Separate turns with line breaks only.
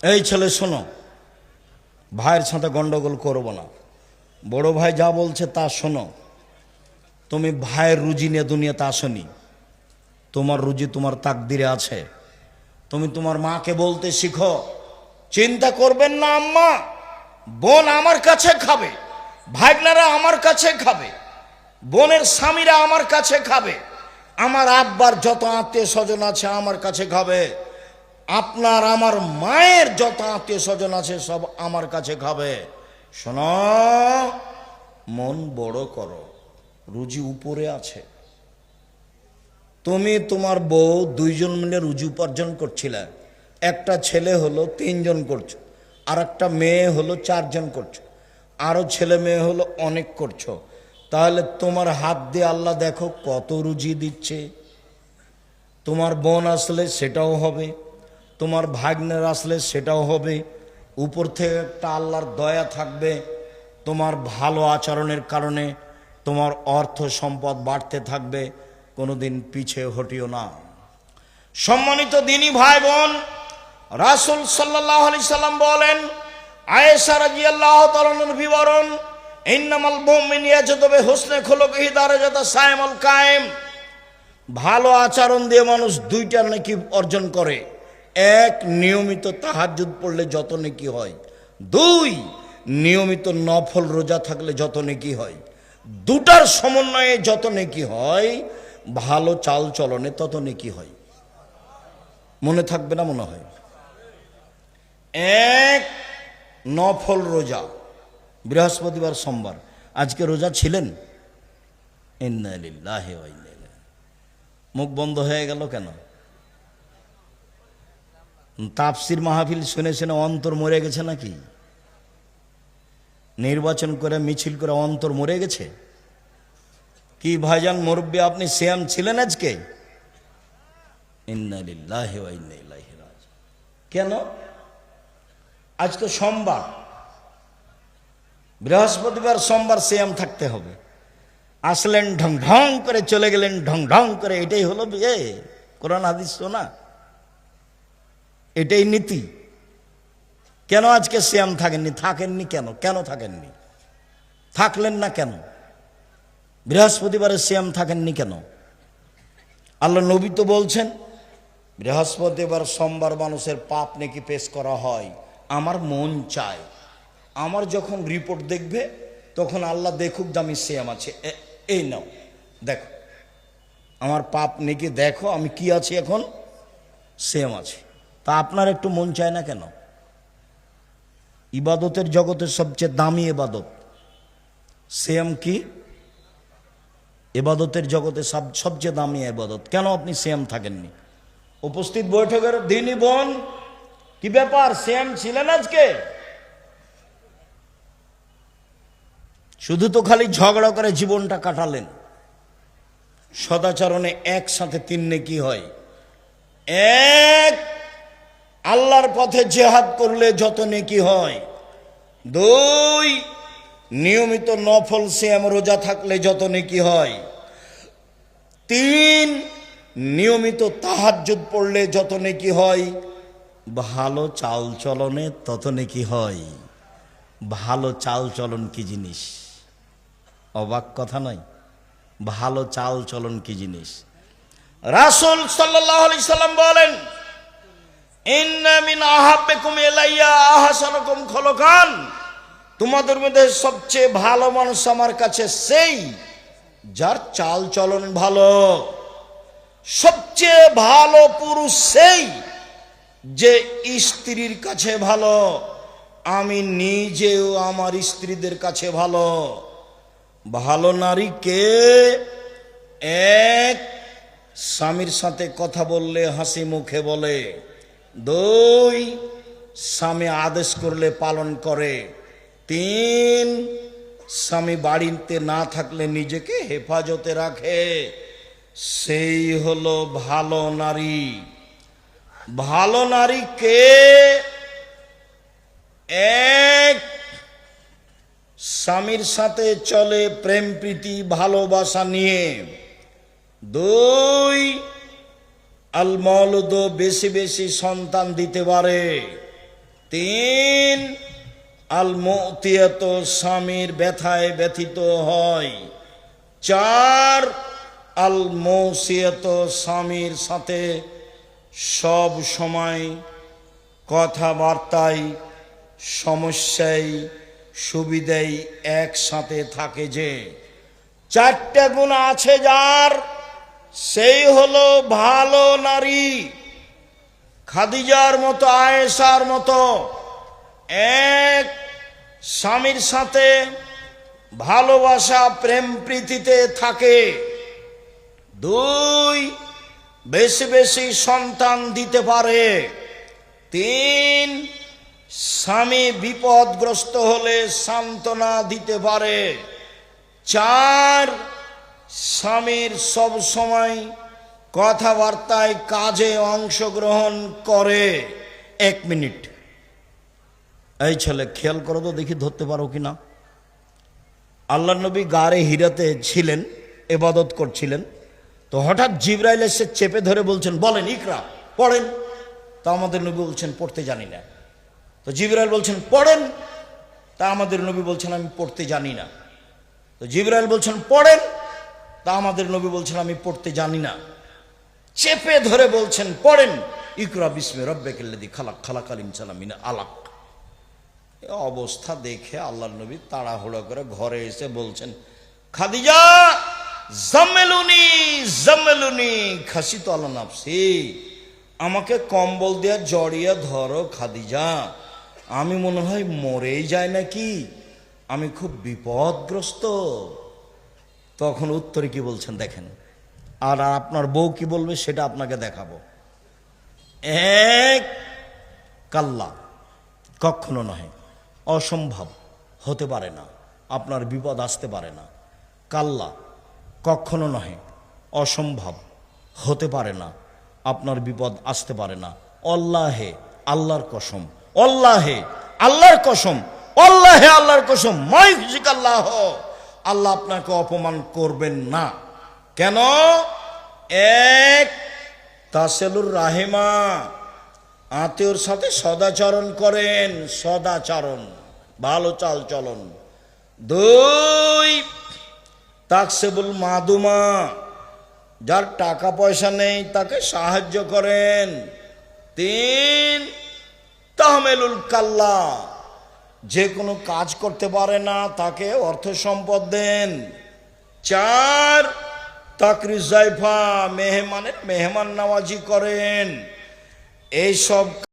এই ছেলে শোনো, ভাইয়ের সাথে গন্ডগোল করবো না। বড় ভাই যা বলছে তা শোনো। তুমি ভাইয়ের রুজি নিয়ে দুনিয়াতে আসনি, তোমার রুজি তোমার তাকদিরে আছে। তুমি তোমার মাকে বলতে শিখো, চিন্তা করবেন না আম্মা, বোন আমার কাছে খাবে, ভাগনারা আমার কাছে খাবে, বোনের স্বামীরা আমার কাছে খাবে, আমার আব্বার যত আত্মীয় স্বজন আছে আমার কাছে খাবে, আপনার আমার মায়ের যত আত্মীয় স্বজন আছে সব আমার কাছে খাবে। শোনো, মন বড় করো, রুজি উপরে আছে। তুমি তোমার বউ দুইজন মিলে রুজি উপার্জন করছিলে, একটা ছেলে হলো 3 জন করছো, আর একটা মেয়ে হলো 4 জন করছো, আরো ছেলে মেয়ে হলো অনেক করছো। তাহলে তোমার হাত দিয়ে আল্লাহ দেখো কত রুজি দিচ্ছে। তোমার বোন আসলে সেটাও হবে, তোমার ভাগ্নের আসলে সেটাও হবে। উপর থেকে একটা আল্লাহর দয়া থাকবে, তোমার ভালো আচরণের কারণে তোমার অর্থ সম্পদ বাড়তে থাকবে। কোনোদিন পিছে হটিও না। সম্মানিত দিনী ভাই বোন, রাসূল সাল্লাল্লাহু আলাইহি সাল্লাম বলেন, আয়েশা রাদিয়াল্লাহু তাআলার বিবরণ, ইন্নামাল মুমিনু ইয়াজুদু বিহুসনি খুলুকিহি দারাজাতা সাইমুল কায়েম। ভালো আচরণ দিয়ে মানুষ 2টা নেকি অর্জন করে। 1, নিয়মিত তাহাজ্জুদ পড়লে যত নেকি হয়। 2, নিয়মিত নফল রোজা থাকলে যত নেকি হয়। 2টার সমন্বয়ে যত নেকি হয়, ভালো চাল চলনে তত নেকি হয়। মনে থাকবে না মনে হয়? 1, নফল রোজা, বৃহস্পতিবার সোমবার। আজকে রোজা ছিলেন? ইন্না লিল্লাহি ওয়া ইন্না ইলাইহি। মুখ বন্ধ হয়ে গেল কেন? তাফসির মাহফিল শুনে শুনে অন্তর মরে গেছে নাকি? নির্বাচন করে মিছিল করে অন্তর মরে গেছে কি? ভাইজান মুরব্বী, আপনি সিয়াম ছিলেন আজকে? ইন্না লিল্লাহি ওয়া ইন্না ইলাইহি রাজিউন। কেন? আজ তো সোমবার, বৃহস্পতিবার সোমবার সিয়াম থাকতে হবে। আসলেন ঢং ঢং করে, চলে গেলেন ঢং ঢং করে। এটাই হলো বিয়ে? কোরআন হাদিস তো না, এটাই নীতি। কেন আজকে সিয়াম থাকেননি? থাকেননি কেন? কেন থাকেননি? থাকলেন না কেন? বৃহস্পতিবারে সিয়াম থাকেননি কেন? আল্লাহ নবী তো বলছেন, বৃহস্পতিবার সোমবার মানুষের পাপ নেকি পেশ করা হয়। আমার মন চায়, আমার যখন রিপোর্ট দেখবে তখন আল্লাহ দেখুক যে আমি সিয়াম আছে। এই নাও দেখো, আমার পাপ নেকি দেখো, আমি কি আছি এখন? সিয়াম আছে। তা আপনার একটু মন চায় না কেন? ইবাদতের জগতের সবচেয়ে দামি ইবাদত সিয়াম। কি ইবাদতের জগতে সবচেয়ে দামি ইবাদত, কেন আপনি সিয়াম থাকেননি? উপস্থিত বৈঠকের দিনই বোন, কি ব্যাপার, সিয়াম ছিলেন আজকে? শুধু তো খালি ঝগড়া করে জীবনটা কাটালেন। সদাচরণে একসাথে 3 নেকি হয়। 1, আল্লাহর পথে জিহাদ করলে যত নেকি হয়। 2, নিয়মিত নফল সিয়াম রোজা থাকলে যত নেকি হয়। 3, নিয়মিত তাহাজ্জুদ পড়লে যত নেকি হয়। ভালো চাল চলনে তত নেকি হয়। ভালো চাল চলন কি জিনিস? অবাক কথা নয়? ভালো চাল চলন কি জিনিস? রাসূল সাল্লাল্লাহু আলাইহি সাল্লাম বলেন, ইন্না মিন আহাব্বিকুম ইলাইয়া আহসানুকুম খুলুকান। তোমাদের মধ্যে সবচেয়ে ভালো মানুষ আমার কাছে সেই যার চাল চলন ভালো। সবচেয়ে ভালো পুরুষ সেই যে স্ত্রীর কাছে ভালো। আমি নিজেও আমার স্ত্রীদের কাছে ভালো। ভালো নারী কে? 1, স্বামীর সাথে কথা বললে হাসি মুখে বলে। 2, স্বামী আদেশ করলে পালন করে। 3, স্বামী বাড়িতে না থাকলে নিজেকে হেফাজতে রাখে। সেই হলো ভালো নারী। ভালো নারী কে? 1, স্বামীর সাথে চলে প্রেম প্রীতি ভালোবাসা নিয়ে। 2, আল মওলুদ, বেশি বেশি সন্তান দিতে পারে। তিন, আল মুতিয়াত, স্বামীর ব্যথায় ব্যথিত হয়। চার, আল মৌসিয়াত, স্বামীর সাথে সব সময় কথাবার্তায় সমস্যায় সুবিধায় একসাথে থাকে। যে চারটা গুণ আছে যার, সেই হলো ভালো নারী। খাদিজার মতো, আয়েশার মতো এক, স্বামীর সাথে ভালোবাসা প্রেম প্রীতিতে থাকে। দুই, বেশি বেশি সন্তান দিতে পারে। তিন, স্বামী বিপদগ্রস্ত হলে সান্ত্বনা দিতে পারে। চার, স্বামীর সব সময় কথাবার্তায় কাজে অংশগ্রহণ করে। 1 মিনিট, এই ছেলে খেয়াল করো তো দেখি ধরতে পারো কিনা। আল্লাহ নবী গারে হিরাতে ছিলেন, ইবাদত করছিলেন, তো হঠাৎ জিবরাইল এসে চেপে ধরে বলছেন, বলেন ইকরা, পড়েন। তা আমাদের নবী বলছেন পড়তে জানি না। তো জিবরাইল বলছেন পড়েন। তা আমাদের নবী বলছেন আমি পড়তে জানি না। তো জিবরাইল বলছেন পড়েন। তা আমাদের নবী বলছেন আমি পড়তে জানি না। চেপে ধরে বলছেন পড়েন, ইকরা বিস্মি রব্বিকাল্লাযী খালাক, খালাকাল ইনসানা মিন আলাক। এই অবস্থা দেখে আল্লাহর নবী তাড়াহুড়ো করে ঘরে এসে বলছেন, খাদিজা জাম্মেলুনি জাম্মেলুনি খাসিতু আলা নাফসি, আমাকে কম্বল দিয়ে জড়িয়ে ধরো খাদিজা, আমি মনে হয় মরেই যায় নাকি, আমি খুব বিপদগ্রস্ত। তখন উত্তরে কি বলছেন দেখেন, আর আপনার বউ কি বলবে সেটা আপনাকে দেখাবো। এক, কাল্লা, কখনো নয়, অসম্ভব, হতে পারে না, আপনার বিপদ আসতে পারে না। কাল্লা, কখনো নহে, অসম্ভব, হতে পারে না, আপনার বিপদ আসতে পারে না। আল্লাহে, আল্লাহর কসম, আল্লাহে, আল্লাহর কসম, আল্লাহে, আল্লাহর কসম, মাইজিকাল্লাহ, আল্লাহ আপনাকে অপমান করবেন না। কেন? এক, তাসেলুর রাহিমা, আত্মীয়র সাথে সদাচরণ করেন, সদাচরণ, ভালো চাল চলন। দুই, তাকসেবুল মাদুমা, যার টাকা পয়সা নেই তাকে সাহায্য করেন। তিন, তাহমেলুল কাল্লা, যে কোনো কাজ করতে পারে না তাকে অর্থ সম্পদ দেন। চার, তাকরিজ জাইফা, মেহমানের মেহমান নওয়াজি করেন। এইসব